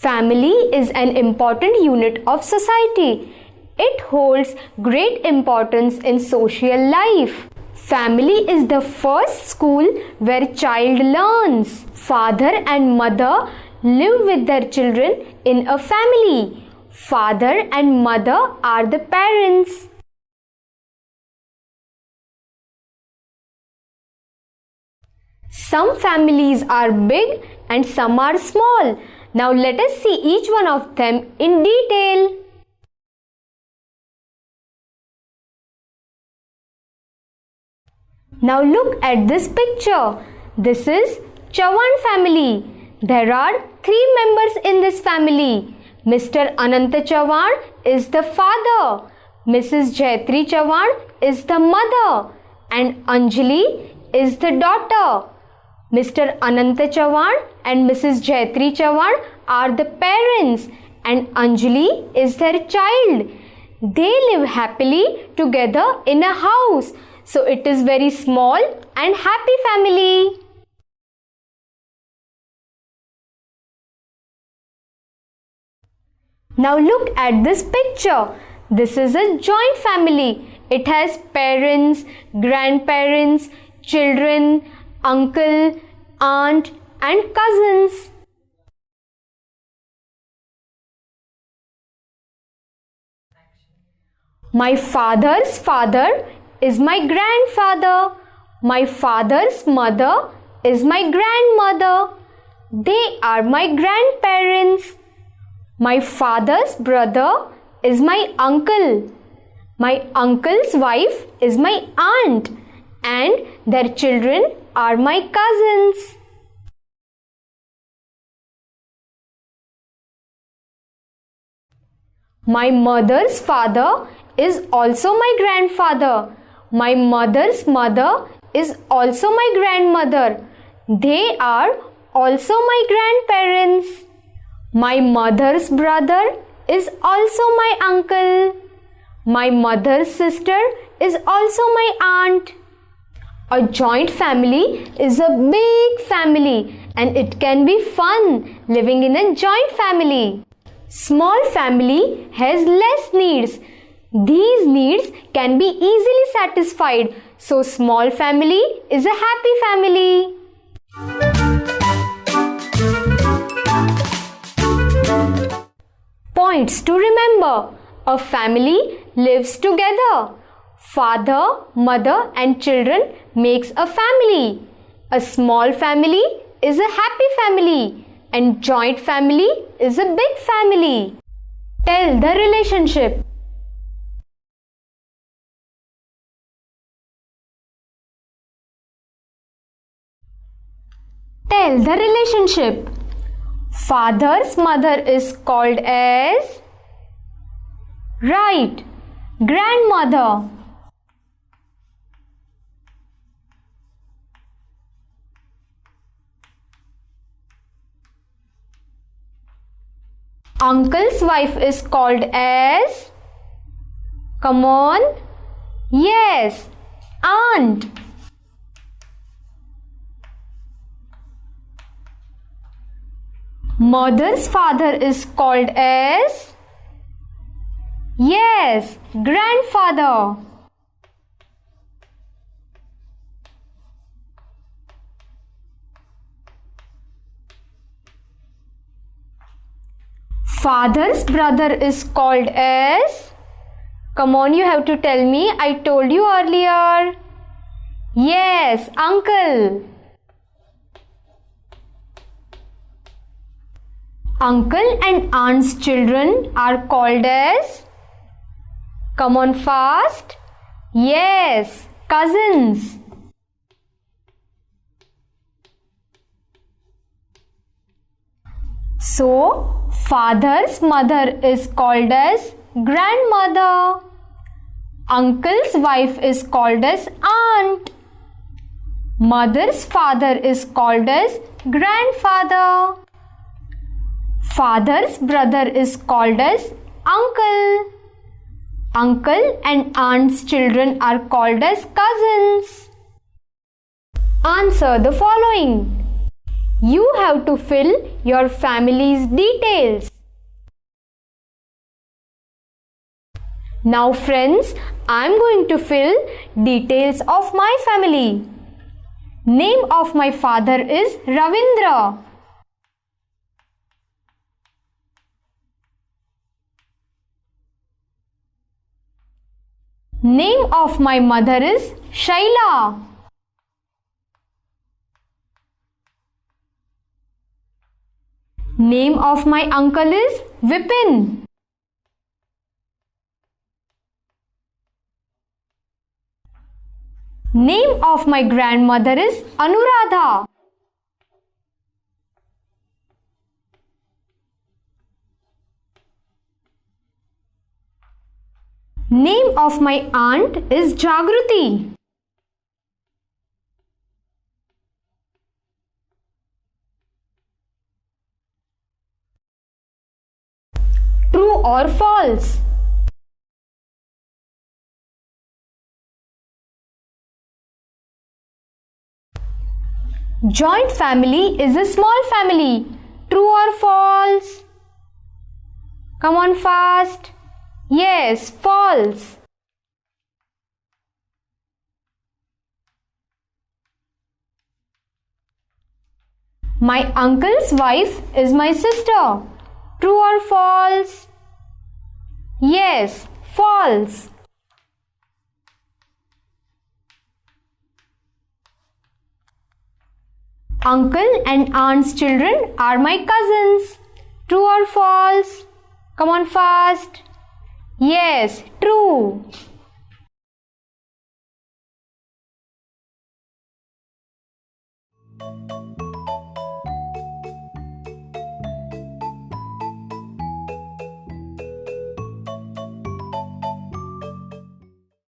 Family is an important unit of society. It holds great importance in social life. Family is the first school where child learns. Father and mother live with their children in a family. Father and mother are the parents. Some families are big and some are small. Now let us see each one of them in detail. Now look at this picture. This is Chavan family. There are 3 members in this family. Mr. Ananta Chavan is the father. Mrs. Jayatri Chavan is the mother. And Anjali is the daughter. Mr. Ananta Chavan and Mrs. Jayatri Chavan are the parents and Anjali is their child. They live happily together in a house. So it is very small and happy family. Now look at this picture. This is a joint family. It has parents, grandparents, children, uncle, aunt and cousins. My father's father is my grandfather. My father's mother is my grandmother. They are my grandparents. My father's brother is my uncle. My uncle's wife is my aunt and their children are my cousins. My mother's father is also my grandfather. My mother's mother is also my grandmother. They are also my grandparents. My mother's brother is also my uncle. My mother's sister is also my aunt. A joint family is a big family and it can be fun living in a joint family. Small family has less needs. These needs can be easily satisfied. So small family is a happy family. Points to remember. A family lives together. Father, mother and children makes a family. A small family is a happy family and joint family is a big family. Tell the relationship. Tell the relationship. Father's mother is called as right, grandmother. Uncle's wife is called as, come on, yes, aunt. Mother's father is called as, yes, grandfather. Father's brother is called as, come on, you have to tell me, I told you earlier. Yes, uncle. Uncle and aunt's children are called as, come on fast, yes, cousins. So, father's mother is called as grandmother. Uncle's wife is called as aunt. Mother's father is called as grandfather. Father's brother is called as uncle. Uncle and aunt's children are called as cousins. Answer the following. You have to fill your family's details. Now friends, I am going to fill details of my family. Name of my father is Ravindra. Name of my mother is Shaila. Name of my uncle is Vipin. Name of my grandmother is Anuradha. Name of my aunt is Jagruti. True or false? Joint family is a small family. True or false? Come on fast. Yes, false. My uncle's wife is my sister. True or false? Yes, false. Uncle and aunt's children are my cousins. True or false? Come on fast. Yes, true.